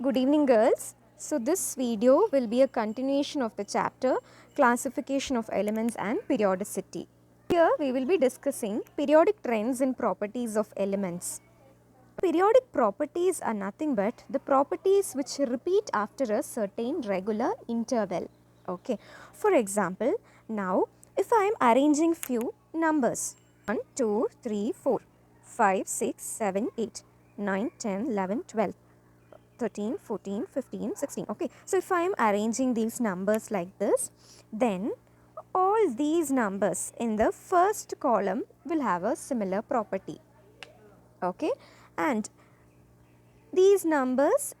Good evening, girls. So, this video will be a continuation of the chapter Classification of Elements and Periodicity. Here, we will be discussing periodic trends and properties of elements. Periodic properties are nothing but the properties which repeat after a certain regular interval. Okay. For example, now if I am arranging few numbers 1, 2, 3, 4, 5, 6, 7, 8, 9, 10, 11, 12. 13, 14, 15, 16. Okay, so if I am arranging these numbers like this, then all these numbers in the first column will have a similar property. Okay, and these numbers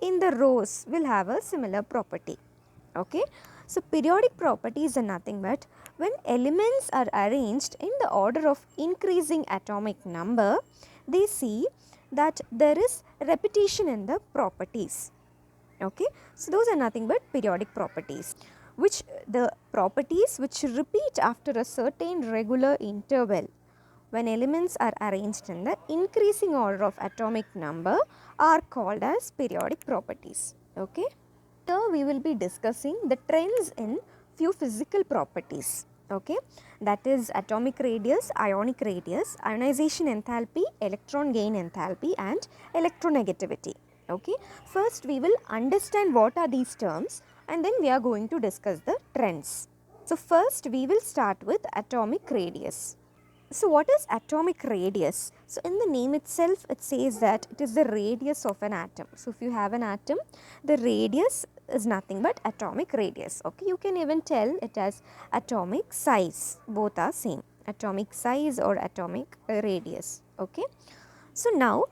in the rows will have a similar property. Okay, so periodic properties are nothing but when elements are arranged in the order of increasing atomic number, they see that there is repetition in the properties. Okay, so those are nothing but periodic properties, which the properties which repeat after a certain regular interval when elements are arranged in the increasing order of atomic number are called as periodic properties. Okay, here we will be discussing the trends in few physical properties. Okay, that is atomic radius, ionic radius, ionization enthalpy, electron gain enthalpy and electronegativity. Okay, first we will understand what are these terms and then we are going to discuss the trends. So first we will start with atomic radius. So what is atomic radius? So in the name itself it says that it is the radius of an atom. So if you have an atom, the radius is nothing but atomic radius. Okay, you can even tell it as atomic size. Both are same, atomic size or atomic radius. Okay, so now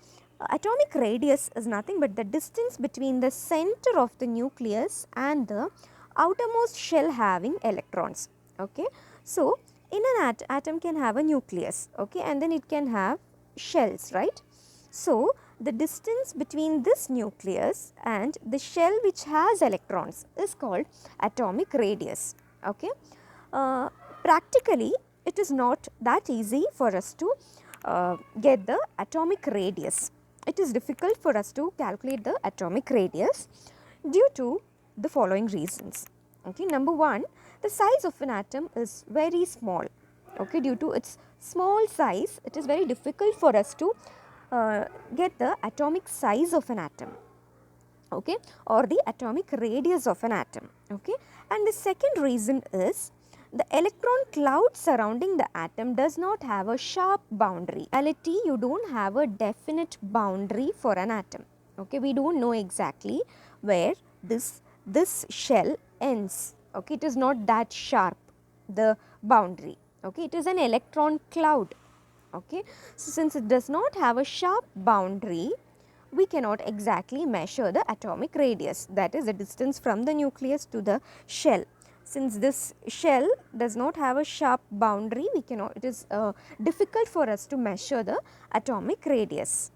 atomic radius is nothing but the distance between the center of the nucleus and the outermost shell having electrons. Okay, so in an atom can have a nucleus, okay, and then it can have shells, right? So the distance between this nucleus and the shell which has electrons is called atomic radius. Okay, practically it is not that easy for us to get the atomic radius. It is difficult for us to calculate the atomic radius due to the following reasons. Okay, number one, the size of an atom is very small. Okay, due to its small size, it is very difficult for us to get the atomic size of an atom. Okay, or the atomic radius of an atom. Okay, and the second reason is the electron cloud surrounding the atom does not have a sharp boundary. In reality, you don't have a definite boundary for an atom. Okay, we don't know exactly where this shell ends. Okay, it is not that sharp, the boundary. Okay, it is an electron cloud. Okay, so since it does not have a sharp boundary, we cannot exactly measure the atomic radius, that is the distance from the nucleus to the shell. Since this shell does not have a sharp boundary, we cannot, it is difficult for us to measure the atomic radius.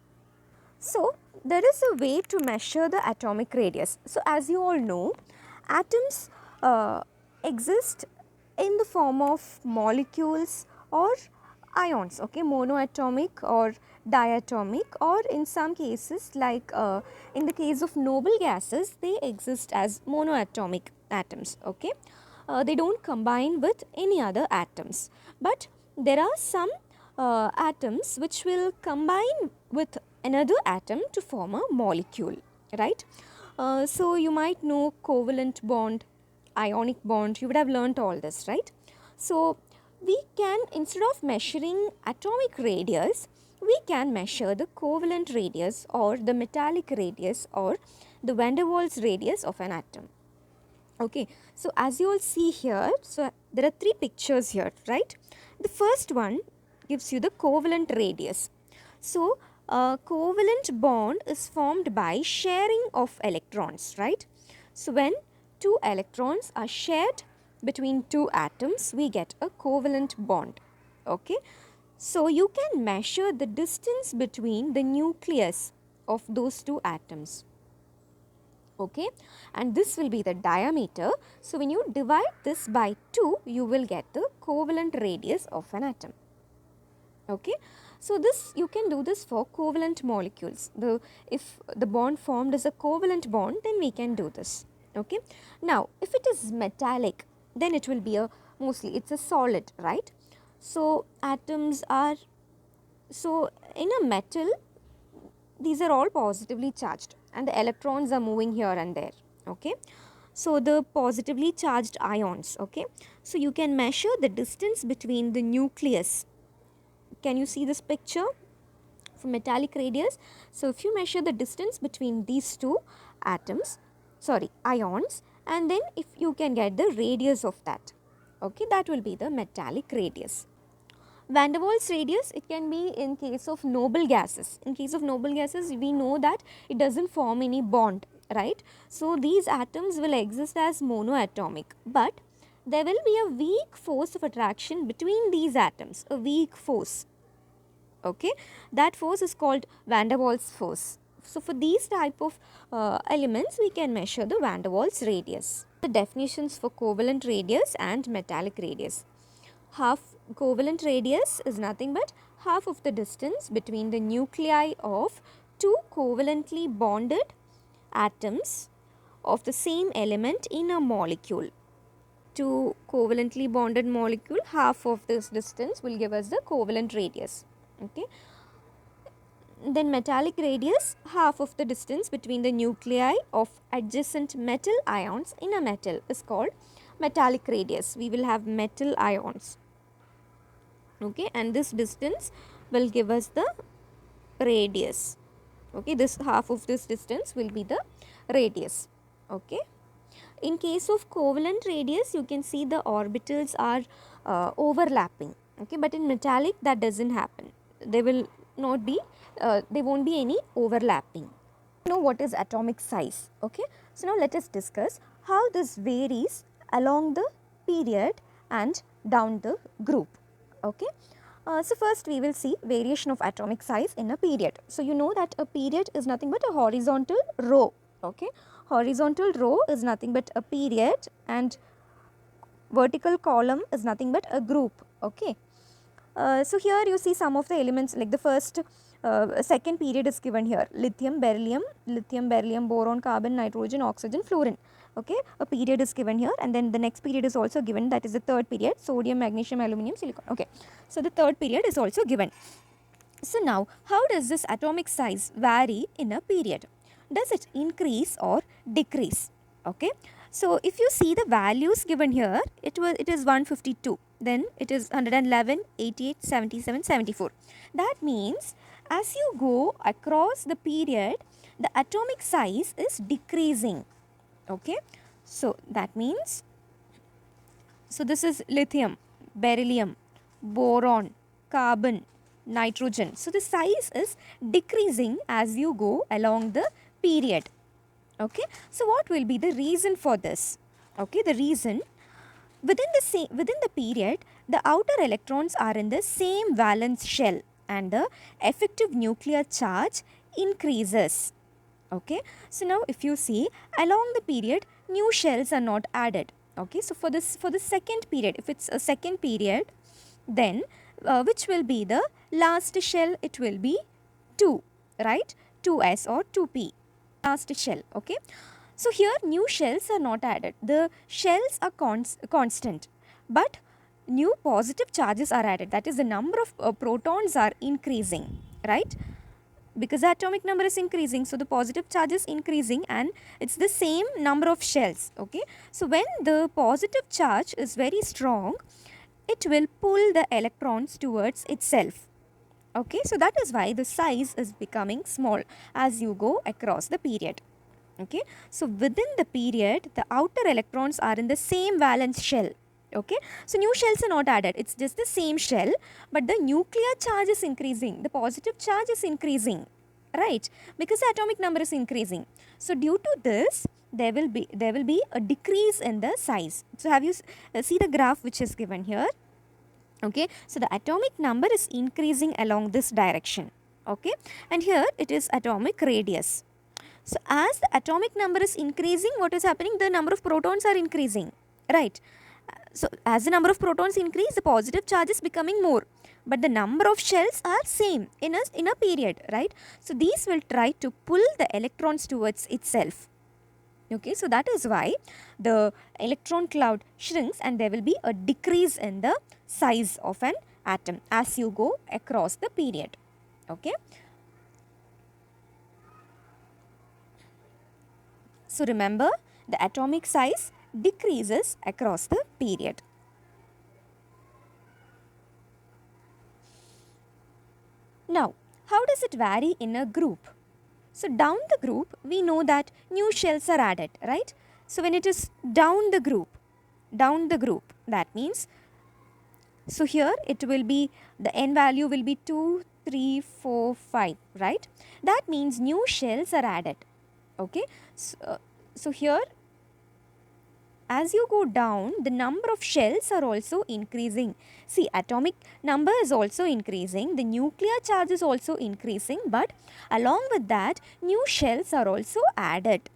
So there is a way to measure the atomic radius. So as you all know, atoms exist in the form of molecules or ions, okay, monoatomic or diatomic, or in some cases like in the case of noble gases, they exist as monoatomic atoms. Okay, they don't combine with any other atoms, but there are some atoms which will combine with another atom to form a molecule, right? So you might know covalent bond, ionic bond, you would have learnt all this, right? So we can, instead of measuring atomic radius, we can measure the covalent radius or the metallic radius or the van der Waals radius of an atom. Okay, so as you all see here, so there are three pictures here, right? The first one gives you the covalent radius. So a covalent bond is formed by sharing of electrons, right? So when two electrons are shared between two atoms, we get a covalent bond. Okay, so you can measure the distance between the nucleus of those two atoms. Okay, and this will be the diameter. So when you divide this by 2, you will get the covalent radius of an atom. Okay, So this, you can do this for covalent molecules. If the bond formed is a covalent bond, then we can do this. Okay. Now if it is metallic, then it will be a, mostly it's a solid, right? So atoms are, so in a metal, these are all positively charged and the electrons are moving here and there. Okay. So the positively charged ions. Okay. So you can measure the distance between the nucleus. Can you see this picture for metallic radius? So if you measure the distance between these two atoms, sorry, ions, and then if you can get the radius of that, okay, that will be the metallic radius. Van der Waals radius, it can be in case of noble gases. In case of noble gases, we know that it doesn't form any bond, right? So these atoms will exist as monoatomic, but there will be a weak force of attraction between these atoms, a weak force. Okay, that force is called Van der Waals force. So for these type of elements, we can measure the Van der Waals radius. The definitions for covalent radius and metallic radius. Half covalent radius is nothing but half of the distance between the nuclei of two covalently bonded atoms of the same element in a molecule. Two covalently bonded molecule, half of this distance will give us the covalent radius. Okay. Then metallic radius, half of the distance between the nuclei of adjacent metal ions in a metal is called metallic radius. We will have metal ions. Okay, and this distance will give us the radius. Okay, this half of this distance will be the radius. Okay. In case of covalent radius, you can see the orbitals are overlapping. Okay, but in metallic that doesn't happen. They will not be, there won't be any overlapping. Know what is atomic size? Okay, so now let us discuss how this varies along the period and down the group. Okay, so first we will see variation of atomic size in a period. So you know that a period is nothing but a horizontal row. Okay, horizontal row is nothing but a period and vertical column is nothing but a group. Okay. So here you see some of the elements, like the first second period is given here: lithium, beryllium, boron, carbon, nitrogen, oxygen, fluorine. Okay, a period is given here, and then the next period is also given, that is the third period: sodium, magnesium, aluminum, silicon. Okay, so the third period is also given. So now, how does this atomic size vary in a period? Does it increase or decrease? Okay, so if you see the values given here, it is 152. Then it is 111, 88, 77, 74. That means as you go across the period, the atomic size is decreasing. Okay, so that means, so this is lithium, beryllium, boron, carbon, nitrogen. So the size is decreasing as you go along the period. Okay, so what will be the reason for this? Okay, the reason, within the period, the outer electrons are in the same valence shell and the effective nuclear charge increases. Okay, so now if you see, along the period, new shells are not added. Okay, so for the second period, if it's a second period, then which will be the last shell? It will be 2, right? 2s or 2p, last shell. Okay, so here new shells are not added. The shells are constant, but new positive charges are added. That is, the number of protons are increasing, right? Because the atomic number is increasing, so the positive charge is increasing, and it's the same number of shells. Okay, so when the positive charge is very strong, it will pull the electrons towards itself. Okay, so that is why the size is becoming small as you go across the period. Okay, so within the period, the outer electrons are in the same valence shell. Okay, so new shells are not added, it's just the same shell, but the nuclear charge is increasing, the positive charge is increasing, right? Because the atomic number is increasing. So due to this, there will be a decrease in the size. So have you see the graph which is given here? Okay, so the atomic number is increasing along this direction. Okay, and here it is atomic radius. So as the atomic number is increasing, what is happening? The number of protons are increasing, right? So as the number of protons increase, the positive charge is becoming more, but the number of shells are same in a period, right? So these will try to pull the electrons towards itself. Okay, so that is why the electron cloud shrinks and there will be a decrease in the size of an atom as you go across the period. Okay. So remember, the atomic size decreases across the period. Now, how does it vary in a group? So down the group, we know that new shells are added, right? So when it is down the group, that means, so here it will be, the n value will be 2, 3, 4, 5, right? That means new shells are added, okay? So here, as you go down, the number of shells are also increasing. See, atomic number is also increasing, the nuclear charge is also increasing, but along with that, new shells are also added.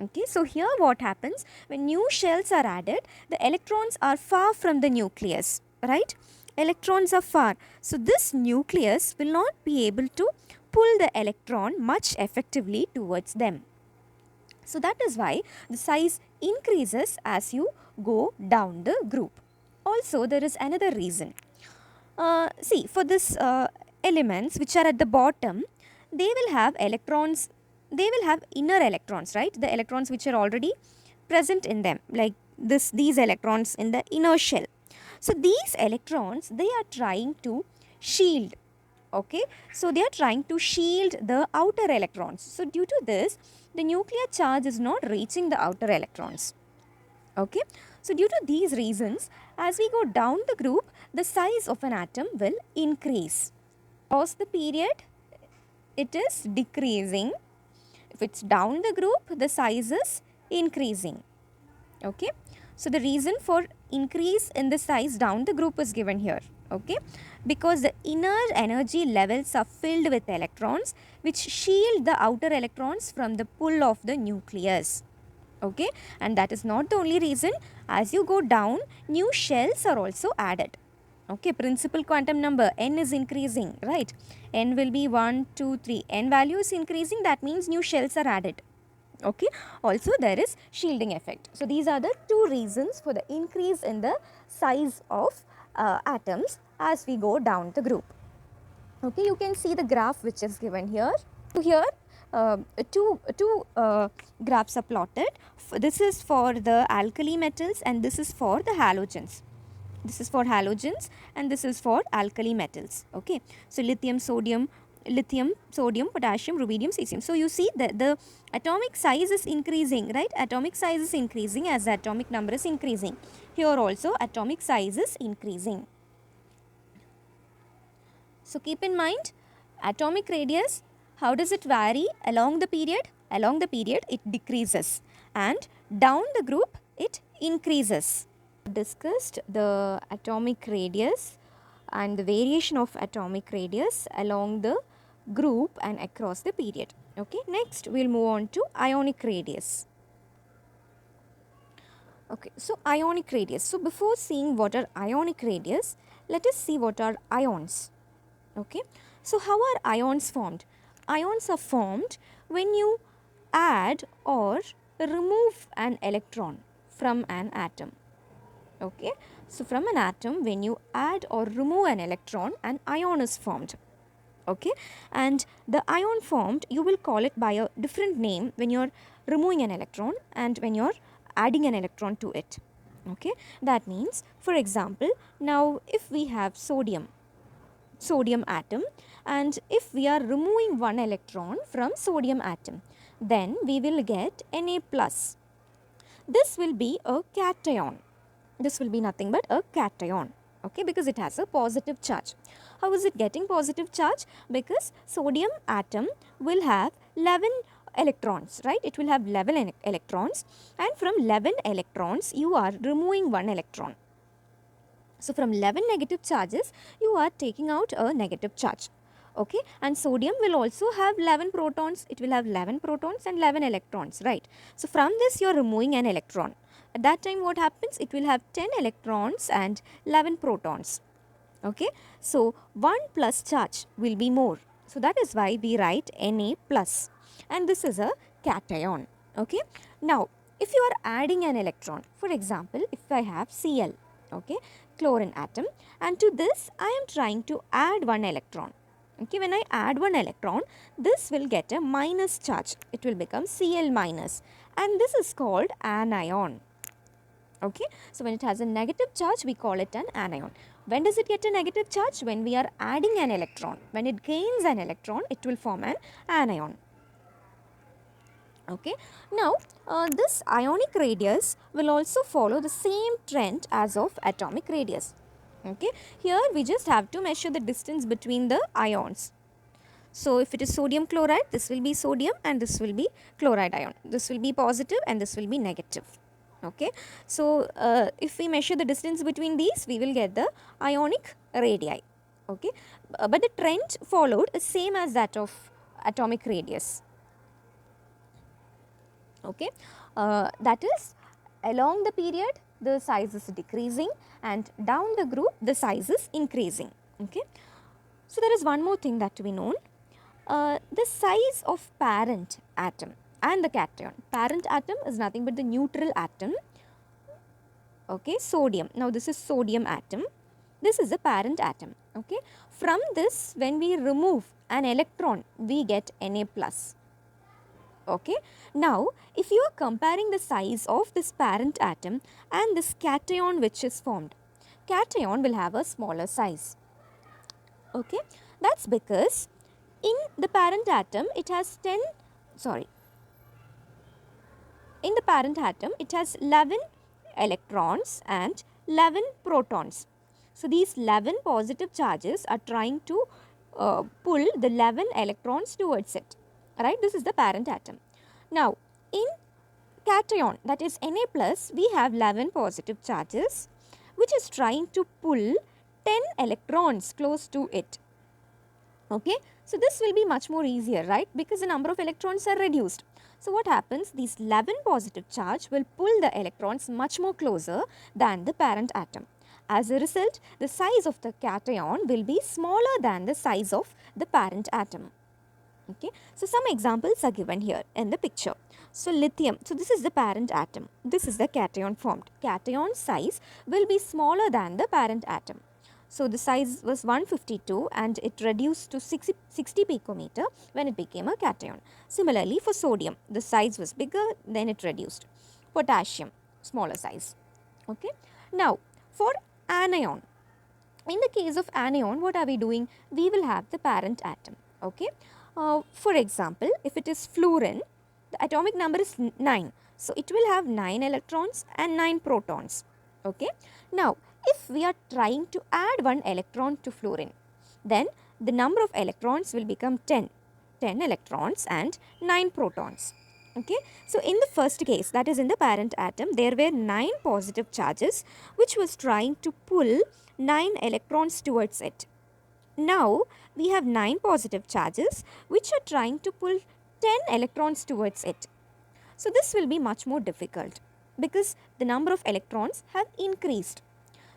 Okay, so here what happens, when new shells are added, the electrons are far from the nucleus, right? Electrons are far. So this nucleus will not be able to pull the electron much effectively towards them. So that is why the size increases as you go down the group. Also, there is another reason. See, for this elements which are at the bottom, they will have electrons, they will have inner electrons, right? The electrons which are already present in them, like these electrons in the inner shell. So these electrons, they are trying to shield. Okay, so they are trying to shield the outer electrons. So due to this, the nuclear charge is not reaching the outer electrons. Okay, so due to these reasons, as we go down the group, the size of an atom will increase. Across the period, it is decreasing. If it's down the group, the size is increasing. Okay, so the reason for increase in the size down the group is given here. Okay, because the inner energy levels are filled with electrons which shield the outer electrons from the pull of the nucleus. Okay, and that is not the only reason. As you go down, new shells are also added. Okay, principal quantum number n is increasing, right? N will be 1, 2, 3. N value is increasing, that means new shells are added. Okay, also there is shielding effect. So these are the two reasons for the increase in the size of atoms as we go down the group. Okay, you can see the graph which is given here. So here two graphs are plotted. This is for the alkali metals and this is for the halogens. This is for halogens and this is for alkali metals. Okay, so lithium, sodium, potassium, rubidium, cesium. So you see that the atomic size is increasing, right? Atomic size is increasing as the atomic number is increasing. Here also atomic size is increasing. So keep in mind, atomic radius, how does it vary along the period? Along the period it decreases and down the group it increases. Discussed the atomic radius and the variation of atomic radius along the group and across the period. Okay, next we will move on to ionic radius. Okay, so ionic radius. So before seeing what are ionic radius, let us see what are ions. Okay, so how are ions formed? Ions are formed when you add or remove an electron from an atom. Okay, so from an atom, when you add or remove an electron, an ion is formed. Okay, and the ion formed, you will call it by a different name when you're removing an electron and when you're adding an electron to it. Okay, that means, for example, now if we have sodium atom, and if we are removing one electron from sodium atom, then we will get Na plus. This will be a cation. This will be nothing but a cation. Okay, because it has a positive charge. How is it getting positive charge? Because sodium atom will have 11 electrons, right? It will have 11 electrons, and from 11 electrons you are removing one electron. So from 11 negative charges, you are taking out a negative charge. Okay, and sodium will also have 11 protons. It will have 11 protons and 11 electrons, right? So from this you are removing an electron. At that time what happens? It will have 10 electrons and 11 protons. Okay, so 1 plus charge will be more. So that is why we write Na plus, and this is a cation. Okay, now if you are adding an electron, for example, if I have Cl, okay, chlorine atom, and to this I am trying to add one electron. Okay, when I add one electron, this will get a minus charge. It will become Cl minus, and this is called anion. Okay, so when it has a negative charge, we call it an anion. When does it get a negative charge? When we are adding an electron. When it gains an electron, it will form an anion. Okay, now this ionic radius will also follow the same trend as of atomic radius. Okay, here we just have to measure the distance between the ions. So if it is sodium chloride, this will be sodium and this will be chloride ion. This will be positive and this will be negative. Okay, so if we measure the distance between these, we will get the ionic radii. Okay, but the trend followed is same as that of atomic radius. Okay, that is, along the period the size is decreasing and down the group the size is increasing. Okay, so there is one more thing that to be known. The size of parent atom and the cation. Parent atom is nothing but the neutral atom. Okay, sodium. Now this is sodium atom. This is the parent atom. Okay, from this, when we remove an electron, we get Na plus. Okay, now if you are comparing the size of this parent atom and this cation which is formed, cation will have a smaller size. Okay, that's because in the parent atom it has 10, sorry, in the parent atom it has 11 electrons and 11 protons. So these 11 positive charges are trying to pull the 11 electrons towards it. Right, this is the parent atom. Now in cation, that is Na plus, we have 11 positive charges which is trying to pull 10 electrons close to it. Okay, so this will be much more easier, right, because the number of electrons are reduced. So what happens, these 11 positive charge will pull the electrons much more closer than the parent atom. As a result, the size of the cation will be smaller than the size of the parent atom. Okay, so some examples are given here in the picture. So lithium, so this is the parent atom, this is the cation formed. Cation size will be smaller than the parent atom. So the size was 152 and it reduced to 60 picometer when it became a cation. Similarly for sodium, the size was bigger, then it reduced. Potassium, smaller size. Okay, now for anion, in the case of anion, what are we doing? We will have the parent atom. Okay, for example, if it is fluorine, the atomic number is 9. So it will have 9 electrons and 9 protons. Okay, now if we are trying to add one electron to fluorine, then the number of electrons will become 10. 10 electrons and 9 protons. Okay, so in the first case, that is in the parent atom, there were 9 positive charges which was trying to pull 9 electrons towards it. Now we have 9 positive charges which are trying to pull 10 electrons towards it. So this will be much more difficult because the number of electrons have increased.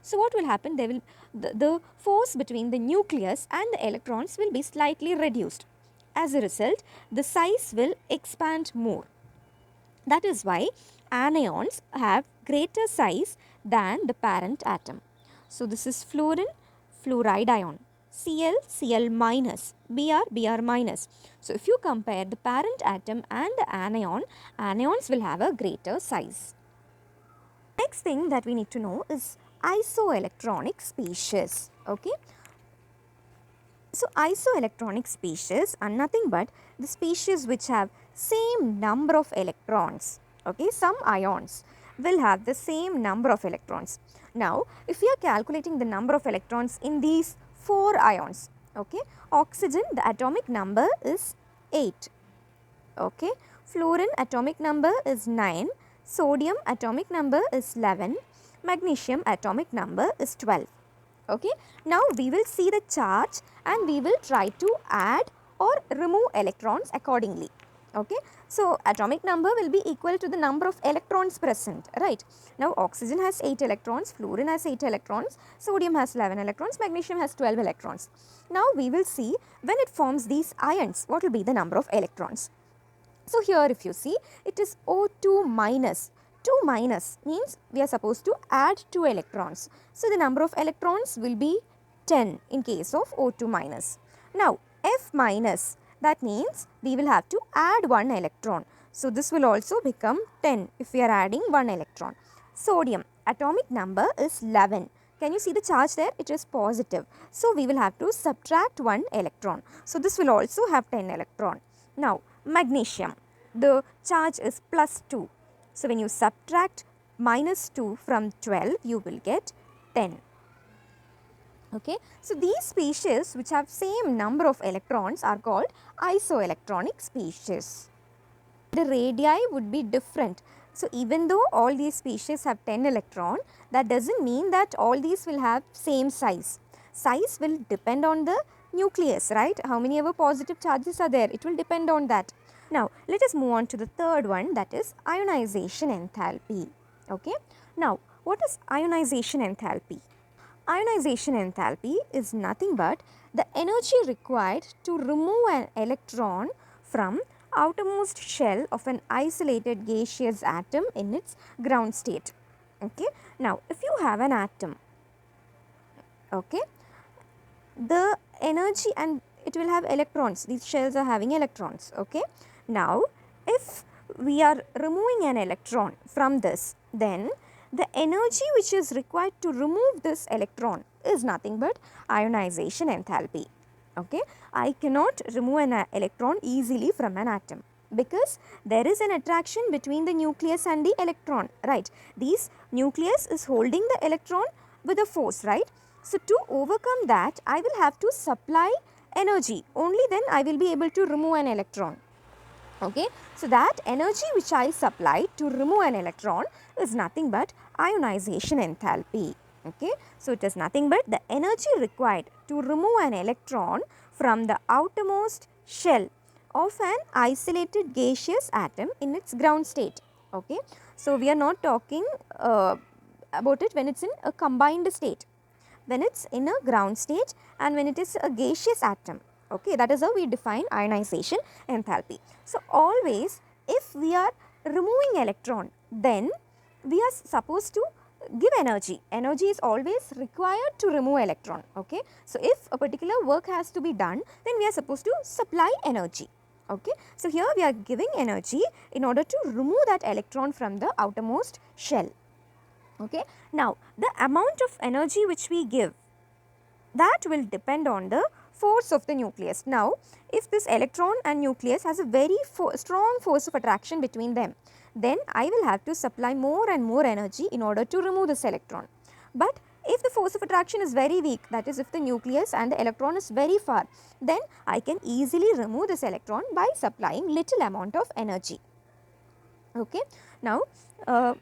So what will happen? They will, the force between the nucleus and the electrons will be slightly reduced. As a result, the size will expand more. That is why anions have greater size than the parent atom. So this is fluorine, fluoride ion. Cl, Cl minus, Br, Br minus. So if you compare the parent atom and the anion, anions will have a greater size. Next thing that we need to know is isoelectronic species. Okay, so isoelectronic species are nothing but the species which have same number of electrons. Okay, some ions will have the same number of electrons. Now if we are calculating the number of electrons in these 4 ions, okay, oxygen, the atomic number is 8. Okay, fluorine atomic number is 9, sodium atomic number is 11, magnesium atomic number is 12. Okay, now we will see the charge and we will try to add or remove electrons accordingly. Okay, so atomic number will be equal to the number of electrons present, right? Now oxygen has 8 electrons, fluorine has 8 electrons, sodium has 11 electrons, magnesium has 12 electrons. Now we will see when it forms these ions, what will be the number of electrons. So here if you see, it is O2 minus. 2 minus means we are supposed to add 2 electrons. So the number of electrons will be 10 in case of O2 minus. Now F minus, that means we will have to add 1 electron. So this will also become 10 if we are adding 1 electron. Sodium, atomic number is 11. Can you see the charge there? It is positive. So we will have to subtract 1 electron. So this will also have 10 electron. Now magnesium, the charge is plus 2. So when you subtract minus 2 from 12, you will get 10. Okay. So these species which have same number of electrons are called isoelectronic species. The radii would be different. So even though all these species have 10 electron, that doesn't mean that all these will have same size. Size will depend on the nucleus, right? How many ever positive charges are there? It will depend on that. Now let us move on to the third one, that is ionization enthalpy. Okay. Now what is ionization enthalpy? Ionization enthalpy is nothing but the energy required to remove an electron from outermost shell of an isolated gaseous atom in its ground state. Okay. Now if you have an atom, okay, the energy, and it will have electrons, these shells are having electrons. Okay. Now if we are removing an electron from this, then the energy which is required to remove this electron is nothing but ionization enthalpy. Okay. I cannot remove an electron easily from an atom because there is an attraction between the nucleus and the electron, right? This nucleus is holding the electron with a force, right? So to overcome that, I will have to supply energy. Only then I will be able to remove an electron. Okay. So that energy which I supply to remove an electron is nothing but ionization enthalpy. Okay. So it is nothing but the energy required to remove an electron from the outermost shell of an isolated gaseous atom in its ground state. Okay. So we are not talking about it when it is in a combined state, when it is in a ground state and when it is a gaseous atom. Okay, that is how we define ionization enthalpy. So always if we are removing electron, then we are supposed to give energy. Energy is always required to remove electron. Okay. So if a particular work has to be done, then we are supposed to supply energy. Okay. So here we are giving energy in order to remove that electron from the outermost shell. Okay. Now the amount of energy which we give, that will depend on the force of the nucleus. Now if this electron and nucleus has a very strong force of attraction between them, then I will have to supply more and more energy in order to remove this electron. But if the force of attraction is very weak, that is if the nucleus and the electron is very far, then I can easily remove this electron by supplying little amount of energy. Okay. Now have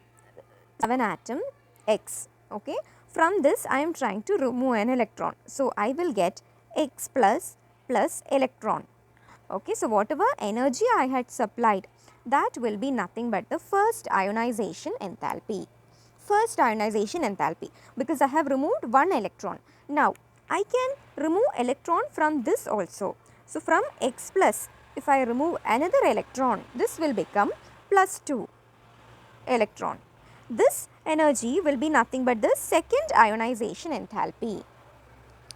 an atom X. Okay. From this I am trying to remove an electron. So I will get X plus electron. Okay. So whatever energy I had supplied, that will be nothing but the first ionization enthalpy. First ionization enthalpy, because I have removed one electron. Now I can remove electron from this also. So from X plus, if I remove another electron, this will become plus 2 electron. This energy will be nothing but the second ionization enthalpy.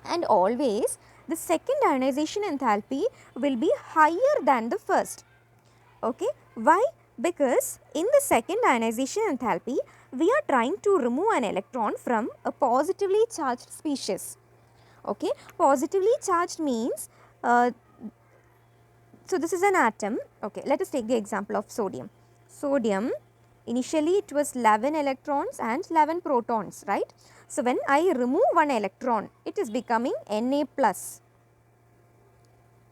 And always the second ionization enthalpy will be higher than the first. Okay. Why? Because in the second ionization enthalpy, we are trying to remove an electron from a positively charged species. Okay. Positively charged means, so this is an atom. Okay. Let us take the example of sodium. Sodium, initially it was 11 electrons and 11 protons, right? So when I remove one electron, it is becoming Na plus.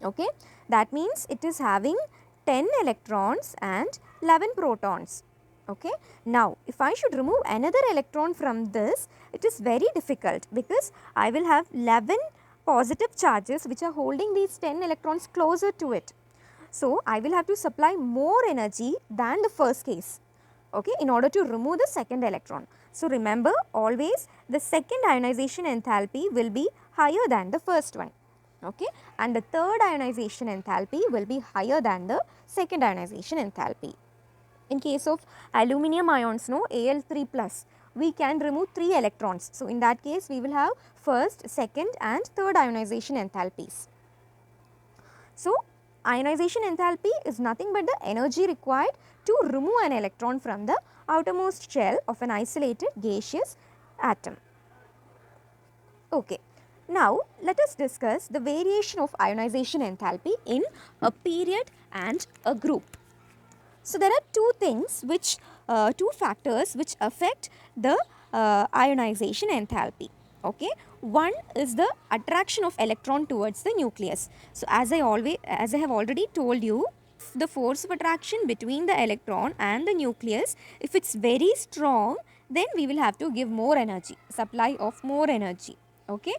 Okay. That means it is having 10 electrons and 11 protons. Okay. Now if I should remove another electron from this, it is very difficult because I will have 11 positive charges which are holding these 10 electrons closer to it. So, I will have to supply more energy than the first case, okay, in order to remove the second electron. So, remember always the second ionization enthalpy will be higher than the first one, okay, and the third ionization enthalpy will be higher than the second ionization enthalpy. In case of aluminum ions, no, Al3 plus, we can remove 3 electrons. So, in that case we will have first, second and third ionization enthalpies. So, ionization enthalpy is nothing but the energy required to remove an electron from the outermost shell of an isolated gaseous atom. Okay. Now, let us discuss the variation of ionization enthalpy in a period and a group. So, there are two factors which affect the ionization enthalpy. Okay. One is the attraction of electron towards the nucleus. So, as I have already told you, the force of attraction between the electron and the nucleus, if it's very strong, then we will have to give more energy, supply of more energy. Okay.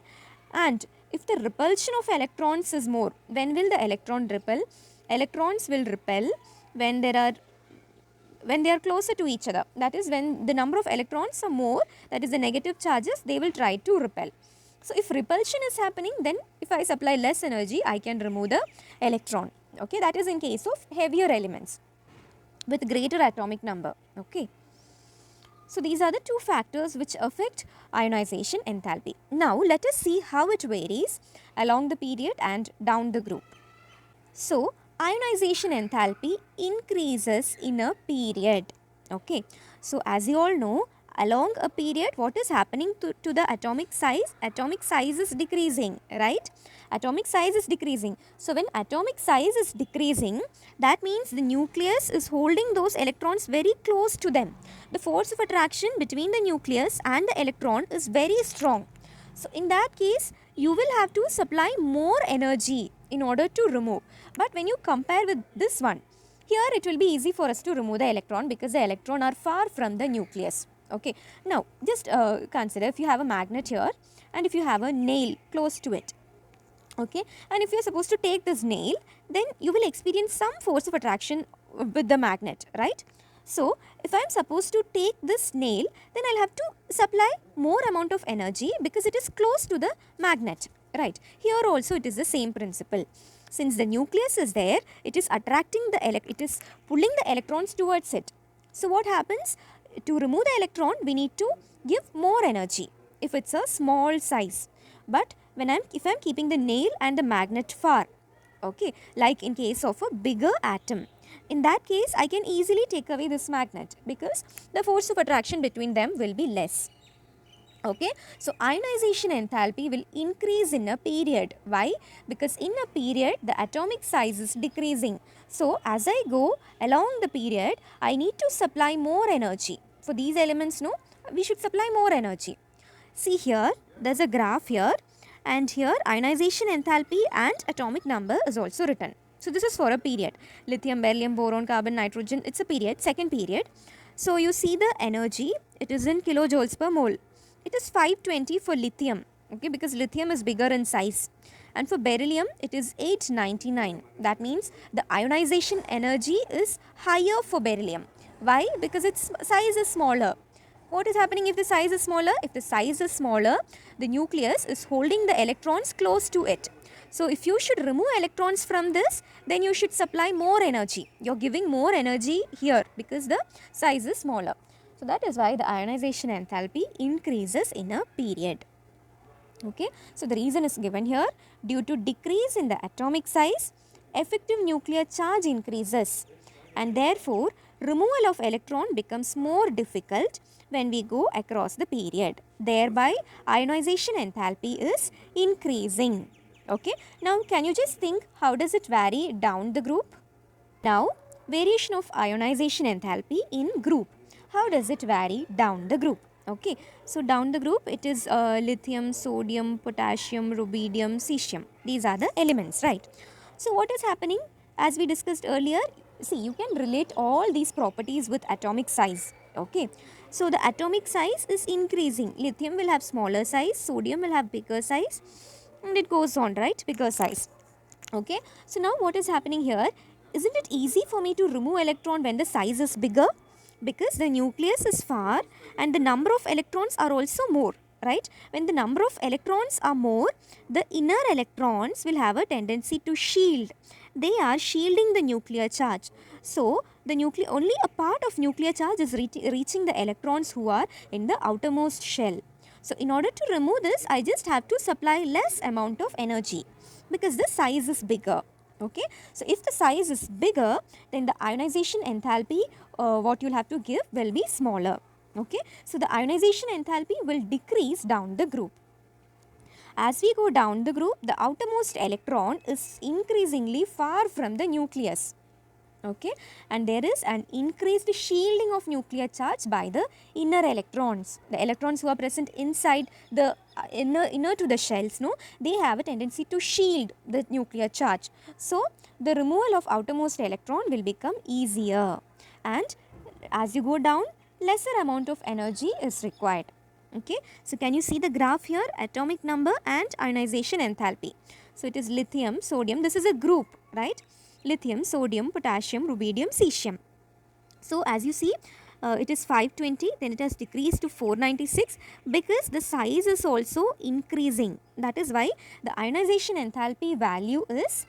And if the repulsion of electrons is more, when will the electron repel? Electrons will repel when they are closer to each other, that is when the number of electrons are more, that is the negative charges, they will try to repel. So, if repulsion is happening, then if I supply less energy, I can remove the electron. Okay, that is in case of heavier elements with greater atomic number. Okay. So, these are the two factors which affect ionization enthalpy. Now, let us see how it varies along the period and down the group. So, ionization enthalpy increases in a period. Okay. So, as you all know, along a period, what is happening to the atomic size? Atomic size is decreasing, right? Atomic size is decreasing. So, when atomic size is decreasing, that means the nucleus is holding those electrons very close to them. The force of attraction between the nucleus and the electron is very strong. So, in that case, you will have to supply more energy in order to remove. But when you compare with this one, here it will be easy for us to remove the electron because the electron are far from the nucleus. Okay. Now, just consider if you have a magnet here and if you have a nail close to it. Okay. And if you are supposed to take this nail, then you will experience some force of attraction with the magnet, right? So, if I am supposed to take this nail, then I will have to supply more amount of energy because it is close to the magnet, right? Here also it is the same principle. Since the nucleus is there, it is attracting it is pulling the electrons towards it. So, what happens? To remove the electron, we need to give more energy if it's a small size. But if I am keeping the nail and the magnet far, okay, like in case of a bigger atom, in that case, I can easily take away this magnet because the force of attraction between them will be less. Okay. So, ionization enthalpy will increase in a period. Why? Because in a period, the atomic size is decreasing. So, as I go along the period, I need to supply more energy. For these elements, no, we should supply more energy. See here, there is a graph here, and here ionization enthalpy and atomic number is also written. So, this is for a period. Lithium, beryllium, boron, carbon, nitrogen, it's a period, second period. So, you see the energy, it is in kilojoules per mole. It is 520 for lithium, okay, because lithium is bigger in size. And for beryllium, it is 899. That means the ionization energy is higher for beryllium. Why? Because its size is smaller. What is happening if the size is smaller? If the size is smaller, the nucleus is holding the electrons close to it. So, if you should remove electrons from this, then you should supply more energy. You are giving more energy here because the size is smaller. So, that is why the ionization enthalpy increases in a period. Okay. So, the reason is given here. Due to decrease in the atomic size, effective nuclear charge increases, and therefore, removal of electron becomes more difficult when we go across the period. Thereby, ionization enthalpy is increasing. Okay. Now, can you just think how does it vary down the group? Now, variation of ionization enthalpy in group. How does it vary down the group? Okay. So, down the group it is lithium, sodium, potassium, rubidium, cesium. These are the elements, right? So, what is happening? As we discussed earlier, see, you can relate all these properties with atomic size. Okay. So, the atomic size is increasing. Lithium will have smaller size, sodium will have bigger size, and it goes on, right? Bigger size. Okay. So, now what is happening here? isn't it easy for me to remove electron when the size is bigger? Because the nucleus is far and the number of electrons are also more, right? When the number of electrons are more, the inner electrons will have a tendency to shield. They are shielding the nuclear charge. So, only a part of nuclear charge is reaching the electrons who are in the outermost shell. So, in order to remove this, I just have to supply less amount of energy because the size is bigger. Okay, so if the size is bigger, then the ionization enthalpy, what you'll have to give will be smaller. Okay, so the ionization enthalpy will decrease down the group. As we go down the group, the outermost electron is increasingly far from the nucleus. Okay, and there is an increased shielding of nuclear charge by the inner electrons. The electrons who are present inside the inner to the shells, no, they have a tendency to shield the nuclear charge. So the removal of outermost electron will become easier, and as you go down, lesser amount of energy is required. Okay, so can you see the graph here? Atomic number and ionization enthalpy. So it is lithium, sodium. This is a group, right? Lithium, sodium, potassium, rubidium, cesium. So as you see, it is 520, then it has decreased to 496 because the size is also increasing. That is why the ionization enthalpy value is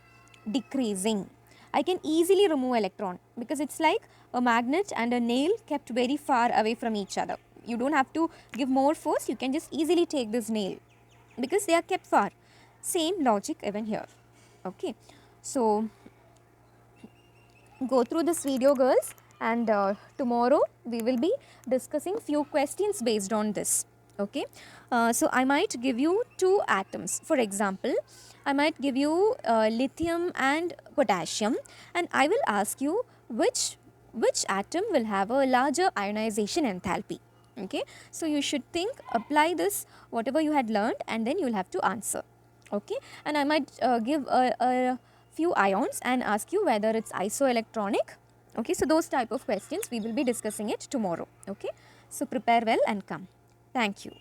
decreasing. I can easily remove electron because it's like a magnet and a nail kept very far away from each other. You don't have to give more force, you can just easily take this nail because they are kept far. Same logic even here. Okay, so go through this video, girls, and tomorrow we will be discussing few questions based on this. Okay, so I might give you two atoms. For example, I might give you lithium and potassium, and I will ask you which atom will have a larger ionization enthalpy. Okay, so you should think, apply this whatever you had learned, and then you will have to answer. Okay, and I might give a few ions and ask you whether it's isoelectronic. Okay, so those type of questions we will be discussing it tomorrow. Okay, so prepare well and come. Thank you.